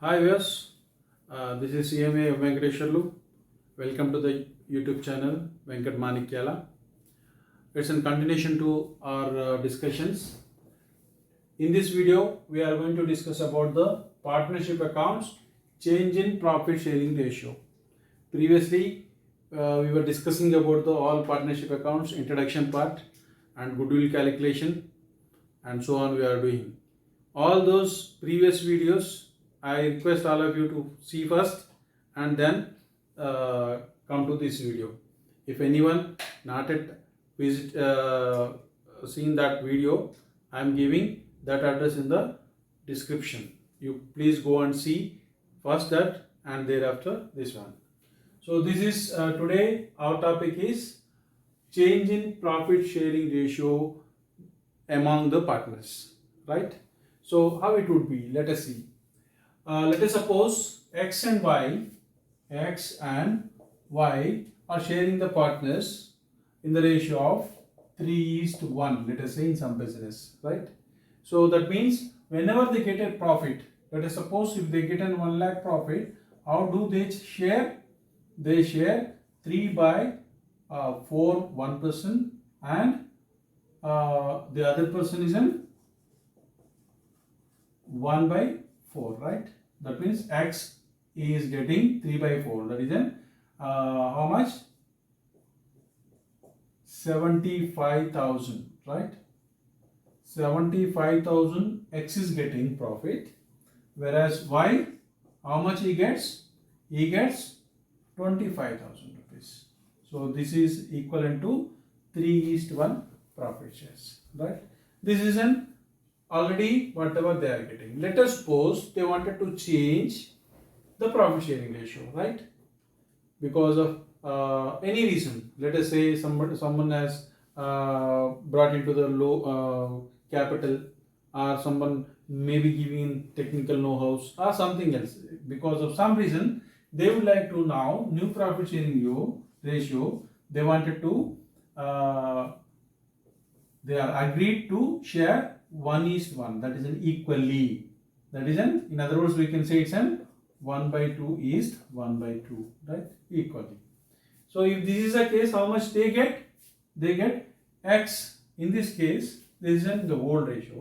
Hi viewers, this is CMA Venkateswarlu. Welcome to the YouTube channel Venkat Manikyala. It's in continuation to our discussions. In this video, we are going to discuss about the partnership accounts change in profit sharing ratio. Previously, we were discussing about the all partnership accounts introduction part and goodwill calculation and so on we are doing. All those previous videos I request all of you to see first and then come to this video. If anyone not yet seen that video, I am giving that address in the description. You please go and see first that and thereafter this one. So this is today our topic is change in profit sharing ratio among the partners, right? So how it would be, let us see. Let us suppose X and Y are sharing the partners in the ratio of 3:1, let us say in some business, right? So that means whenever they get a profit, let us suppose if they get an 1 lakh profit, how do they share? They share 3/4 one person and the other person is in 1/4, right? That means X is getting 3/4. That is in how much? 75,000, right? 75,000 X is getting profit, whereas Y, how much he gets? He gets 25,000 rupees. So this is equivalent to 3:1 profit shares, right? This is an already whatever they are getting. Let us suppose they wanted to change the profit sharing ratio, right? Because of any reason. Let us say someone has brought into the low capital, or someone may be giving technical know-hows or something else. Because of some reason, they would like to now new profit sharing ratio. They wanted to they are agreed to share 1:1. That is an equally. That is an, in other words, we can say it's an 1/2:1/2, right? Equally. So if this is the case, how much they get? They get X. In this case, this is in the old ratio.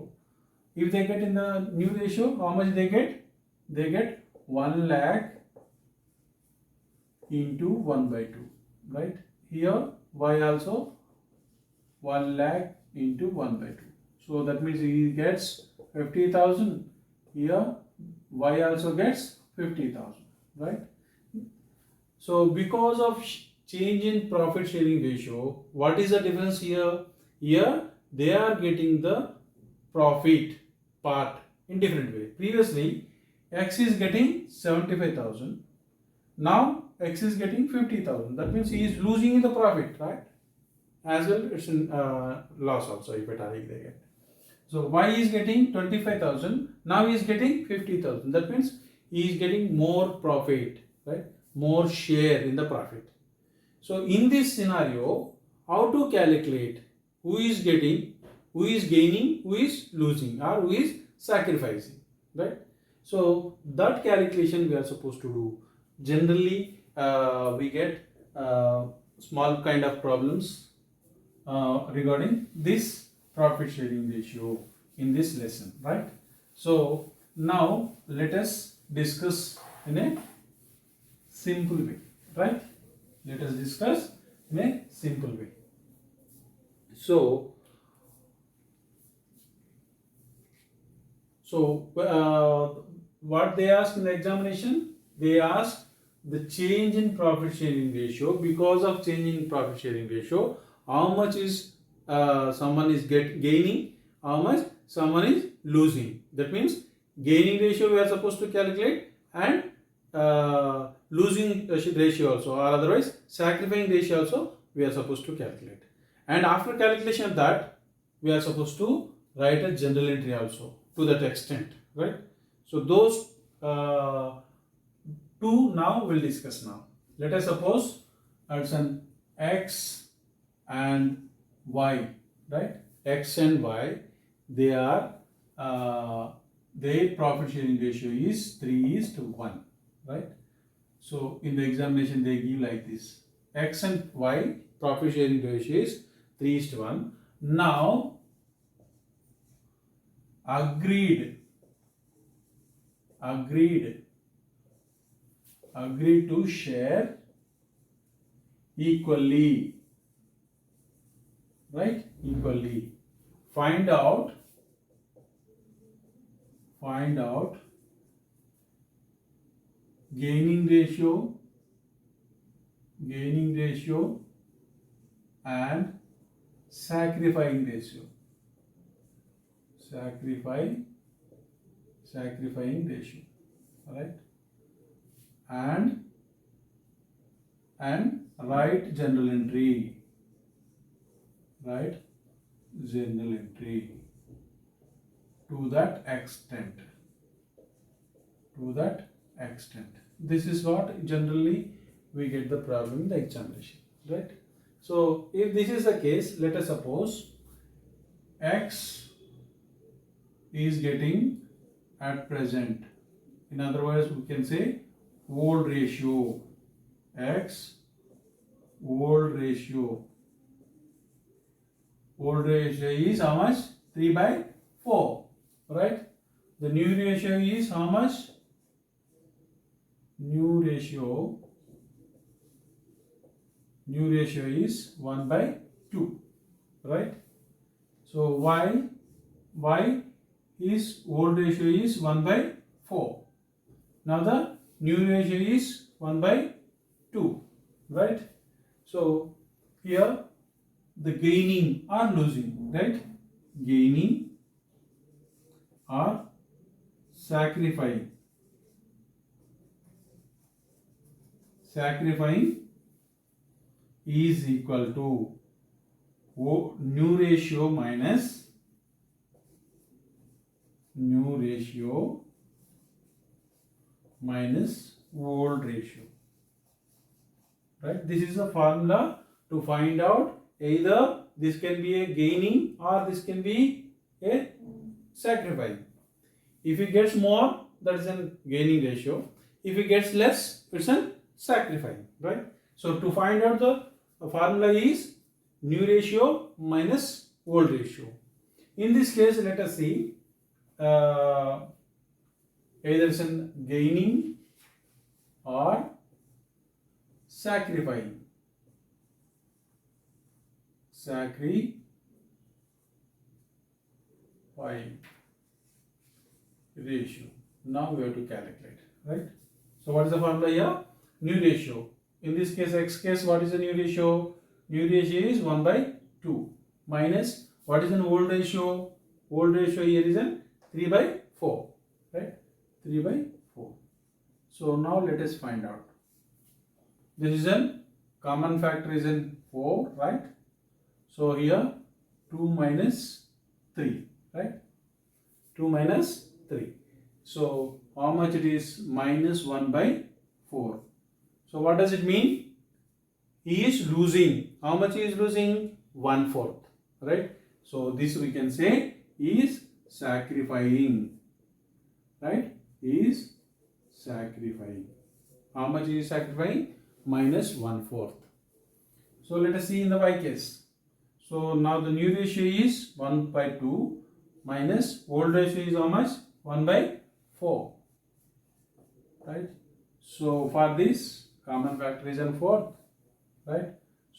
If they get in the new ratio, how much they get? They get 1 lakh into 1/2, right? Here Y also 1 lakh into 1/2. So that means he gets 50,000. Here Y also gets 50,000, right? So because of change in profit sharing ratio, what is the difference here? Here they are getting the profit part in different way. Previously X is getting 75,000. Now X is getting 50,000. That means he is losing in the profit, right? As well, it's in loss also if they get. So Y is getting 25,000. Now he is getting 50,000. That means he is getting more profit, right? More share in the profit. So in this scenario, how to calculate who is getting, who is gaining, who is losing, or who is sacrificing, right? So that calculation we are supposed to do. Generally, we get small kind of problems regarding this profit sharing ratio in this lesson, right? So now let us discuss in a simple way, right? Let us discuss in a simple way. So what they ask in the examination? They ask the change in profit sharing ratio. Because of change in profit sharing ratio, how much is someone is gaining, how much someone is losing. That means gaining ratio we are supposed to calculate and losing ratio also, or otherwise sacrificing ratio also we are supposed to calculate. And after calculation of that, we are supposed to write a general entry also to that extent, right? So those two now we'll discuss now. Let us suppose it's an X and Y, right? X and Y, they are their profit sharing ratio is 3:1, right? So in the examination they give like this. X and Y profit sharing ratio is 3:1. Now agreed to share equally, right? Equally. Find out gaining ratio and sacrificing ratio. Sacrificing ratio, right? And write journal entry. To that extent. This is what generally we get the problem in the examination, right? So if this is the case, let us suppose X is getting at present. In other words, we can say old ratio. X old ratio. Old ratio is how much? 3/4, right? The new ratio is how much? New ratio is 1/2, right? So y is old ratio is 1/4. Now the new ratio is 1/2, right? So here the gaining or losing, right? Gaining or sacrificing is equal to new ratio minus old ratio, right? This is a formula to find out either this can be a gaining or this can be a sacrificing. If it gets more, that is a gaining ratio. If it gets less, it's a sacrificing, right? So to find out the formula is new ratio minus old ratio. In this case, let us see either it's a gaining or sacrificing ratio. Now we have to calculate, right? So what is the formula here? New ratio. In this case, X case, what is the new ratio? New ratio is 1/2 minus what is an old ratio? Old ratio here is an 3/4, right? 3/4. So now let us find out. This is a common factor is in 4, right? So here 2 minus 3, right? 2 minus 3. So how much it is? Minus 1/4. So what does it mean? He is losing. How much he is losing? 1/4, right? So this we can say is sacrificing, right? He is sacrificing. How much he is sacrificing? Minus 1/4. So let us see in the Y case. So now the new ratio is 1/2 minus old ratio is how much? 1/4, right? So for this common factor is in 4, right?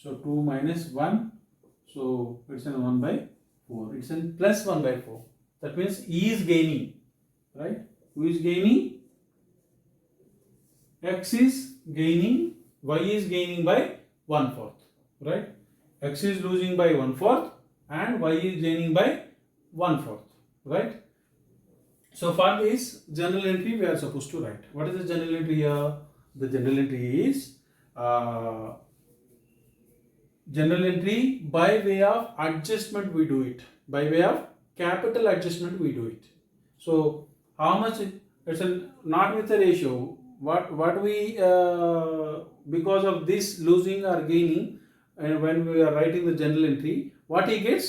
So 2 minus 1, so it's in 1/4. It's in plus 1/4. That means E is gaining, right? Who is gaining? X is gaining, Y is gaining by 1/4, right? X is losing by 1/4 and Y is gaining by 1/4, right? So for this journal entry we are supposed to write. What is the journal entry here? The journal entry is general entry by way of adjustment we do it. By way of capital adjustment we do it. So how much it's not with a ratio. What we because of this losing or gaining, and when we are writing the journal entry, what he gets?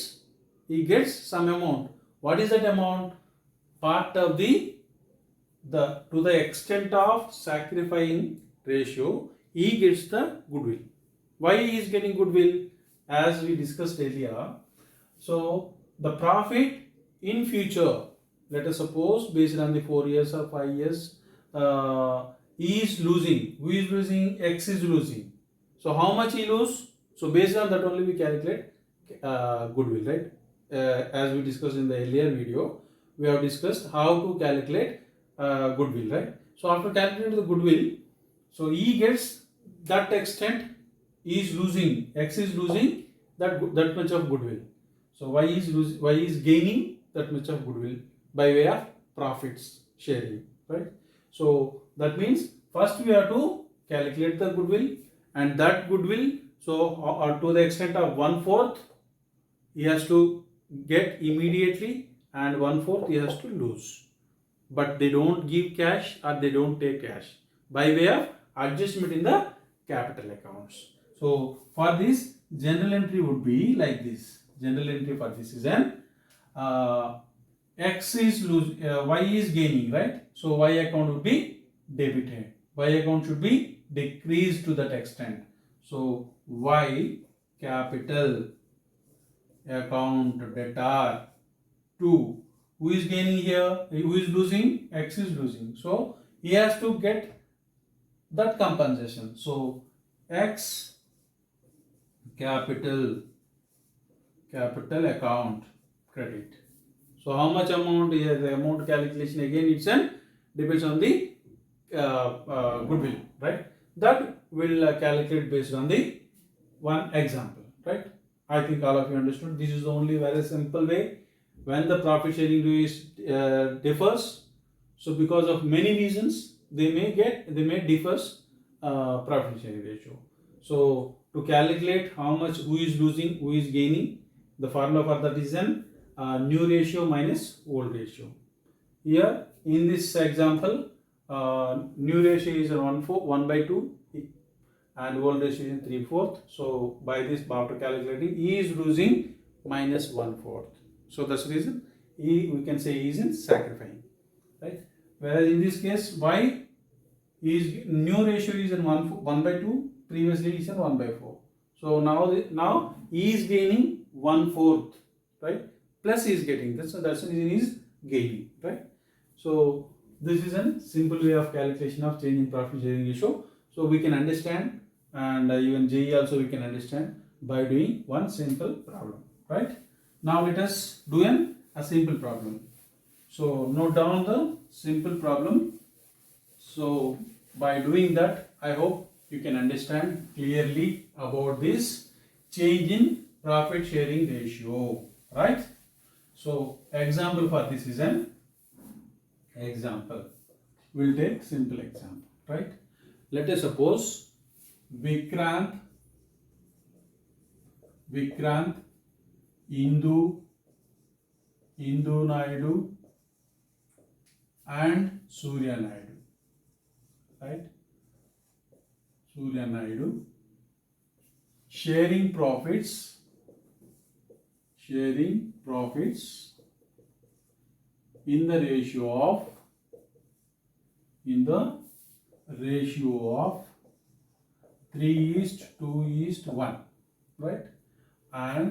He gets some amount. What is that amount? part of the to the extent of sacrificing ratio, he gets the goodwill. Why he is getting goodwill? As we discussed earlier, so the profit in future, let us suppose based on the 4 years or 5 years, he is losing. Who is losing? X is losing. So how much he lose? So based on that only we calculate goodwill, right? As we discussed in the earlier video, we have discussed how to calculate goodwill, right? So after calculating the goodwill, so he gets that extent, he is losing, X is losing that much of goodwill. So Y is gaining that much of goodwill by way of profits sharing, right? So that means first we have to calculate the goodwill, and that goodwill, so to the extent of 1/4 he has to get immediately, and 1/4 he has to lose. But they don't give cash or they don't take cash by way of adjustment in the capital accounts. So for this, general entry would be like this. General entry for this is an X is losing, Y is gaining, right? So Y account would be debited. Y account should be decreased to that extent. So Y capital account debtor to, who is gaining here? Who is losing? X is losing. So he has to get that compensation. So X capital account credit. So how much amount is the amount calculation? Again, it's an depends on the goodwill, right? That will calculate based on the one example, right? I think all of you understood. This is the only very simple way when the profit sharing ratio differs. So because of many reasons, they may differs profit sharing ratio. So to calculate how much, who is losing, who is gaining, the formula for that is an new ratio minus old ratio. Here in this example, new ratio is 1/2 and old ratio is 3/4. So by this, after calculating, he is losing minus 1/4. So that's the reason we can say he is in sacrificing, right? Whereas in this case, Y is new ratio is in 1/2. Previously is in 1/4. So now he is gaining 1/4, right? Plus he is getting, that's the reason he is gaining, right? So this is a simple way of calculation of change in profit sharing ratio. So we can understand, and even JE also we can understand by doing one simple problem, right? Now let us do a simple problem. So note down the simple problem. So by doing that, I hope you can understand clearly about this change in profit sharing ratio, right? So example for this is an example. We'll take simple example, right? Let us suppose Vikrant, Indu Naidu and Surya Naidu, right? Surya Naidu sharing profits in the ratio of 3:2:1, right? And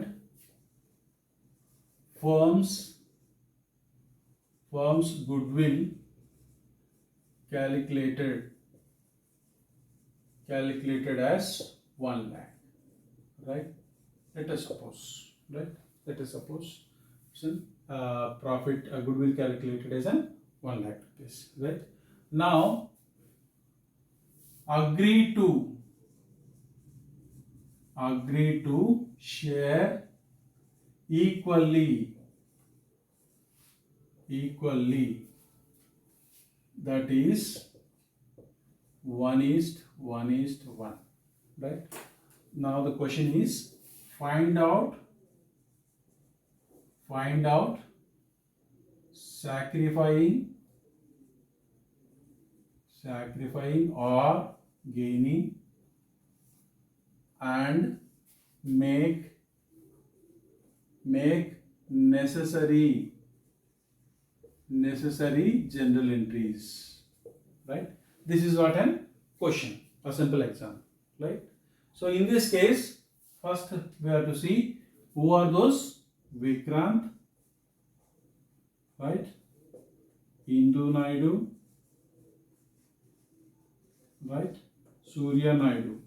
firm's goodwill calculated as 1 lakh, right? Let us suppose, profit goodwill calculated as 1 lakh rupees, right? Now agree to share equally, that is 1:1:1, right? Now the question is find out sacrificing or gaining and make necessary necessary general entries, right? This is what an question, a simple example, right? So in this case, first we have to see who are those. Vikrant, right? Indu Naidu, right? Surya Naidu.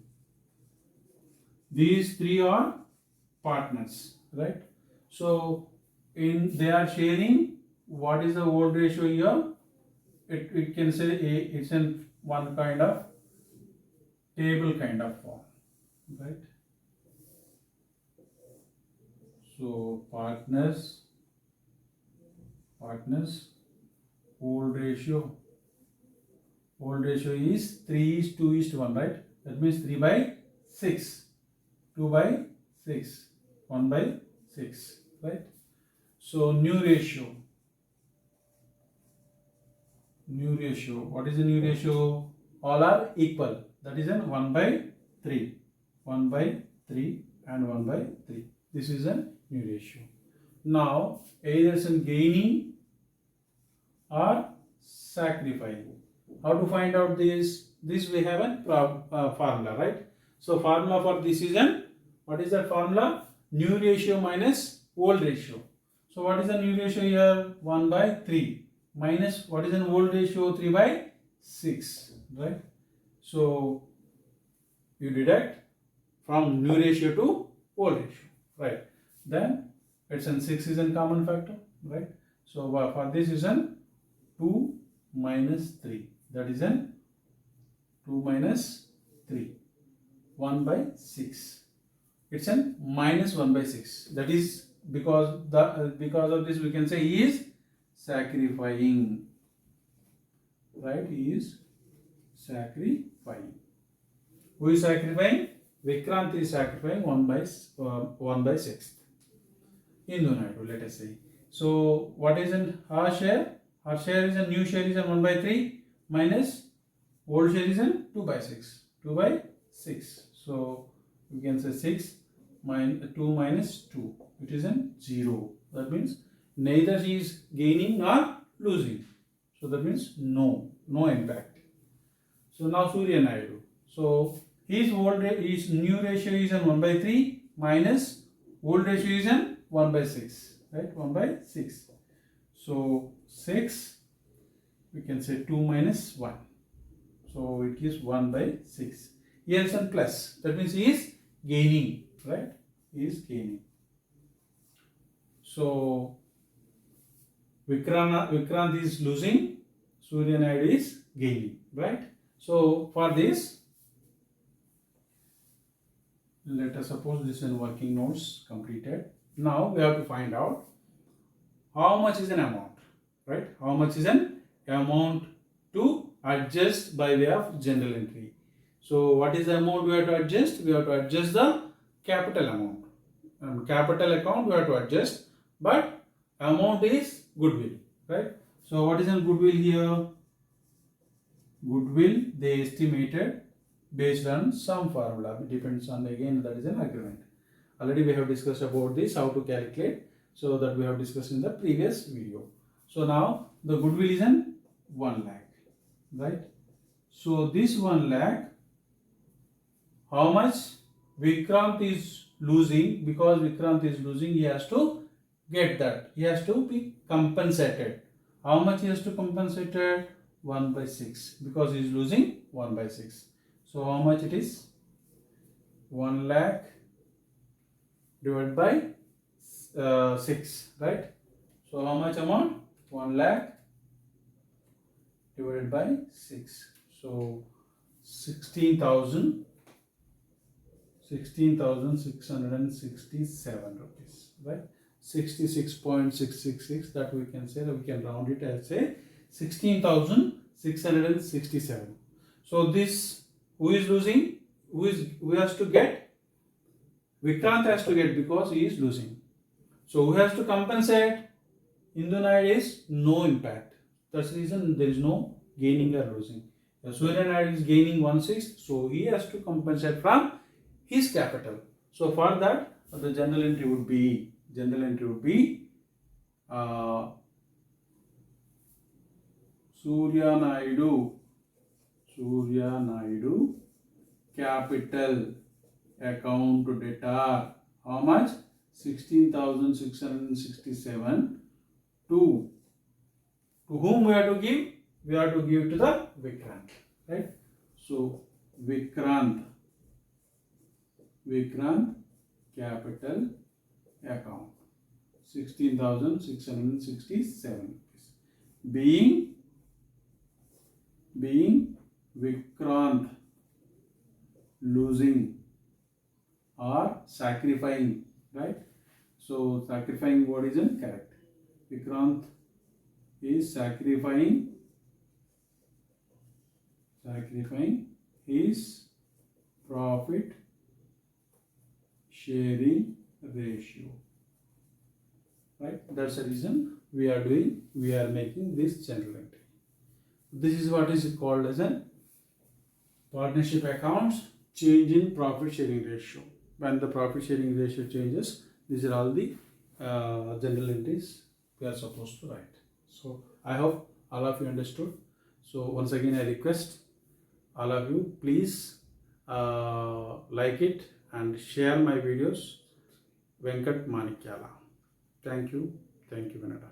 These three are partners, right? So they are sharing. What is the old ratio here? It can say it's in one kind of table kind of form, right? So partners, old ratio is 3:2:1, right? That means 3 by 6, 2 by 6, 1 by 6, right? So new ratio, what is the new ratio? All are equal, that is an 1 by 3, 1 by 3 and 1 by 3. This is a new ratio. Now either it's in gaining or sacrificing. How to find out this? This we have a formula, right? So formula for this is what is that formula? New ratio minus old ratio. So what is the new ratio here? 1 by 3 minus what is an old ratio? 3 by 6, right? So you deduct from new ratio to old ratio, right? Then it's an 6 is a common factor, right? So for this is an 2 minus 3, that is an 2 minus 3, 1 by 6. It's an minus 1 by 6. That is because of this we can say he is sacrificing, right? He is sacrificing. Who is sacrificing? Vikrant is sacrificing 1 by 6. Indu Naidu, let us say. So what is in her share? Her share is a new share is a 1 by 3 minus old share is a 2 by 6. 2 by 6. So we can say 6 minus 2 minus 2. It is a 0. That means neither she is gaining nor losing. So that means no impact. So now Surya Naidu. So his new ratio is a 1 by 3 minus old ratio is a 1 by 6. Right? 1 by 6. So 6, we can say 2 minus 1. So it is 1 by 6. Here is a plus. That means he is gaining, right? He is gaining. So Vikrant is losing, Surya Naidu is gaining, right? So for this, let us suppose this is working notes completed. Now we have to find out how much is an amount, right? How much is an amount to adjust by way of general entry. So what is the amount we have to adjust? We have to adjust the capital amount. Capital account we have to adjust, but amount is goodwill, right? So what is in goodwill here? Goodwill they estimated based on some formula. It depends on, again, that is an agreement. Already we have discussed about this, how to calculate. So that we have discussed in the previous video. So now the goodwill is in 1 lakh, right? So this 1 lakh, how much Vikrant is losing? Because Vikrant is losing, he has to get that. He has to be compensated. How much he has to compensate? 1 by 6, because he is losing 1 by 6. So how much it is? 1 lakh divided by 6, right? So how much amount? 1 lakh divided by 6. So 16,667 rupees, right? 66.666, that we can say, that we can round it as say 16,667. So this, who is losing? Who has to get? Vikrant has to get, because he is losing. So who has to compensate? Indu Naidu is no impact. That's the reason there is no gaining or losing. Surya Naidu is gaining 1/6, so he has to compensate from his capital. So for that, the general entry would be Surya Naidu capital account debtor. How much? 16,667. To whom we have to give? We have to give to the Vikrant, right? So Vikrant capital account 16,667 being Vikrant losing or sacrificing, right? So sacrificing word is incorrect. Vikrant is sacrificing his profit sharing ratio, right? That's the reason we are making this general entry. This is what is called as a partnership accounts change in profit sharing ratio. When the profit sharing ratio changes, these are all the general entries we are supposed to write. So I hope all of you understood. So once again I request all of you, please like it and share my videos. Venkat Manikyala. Thank you, Vinata.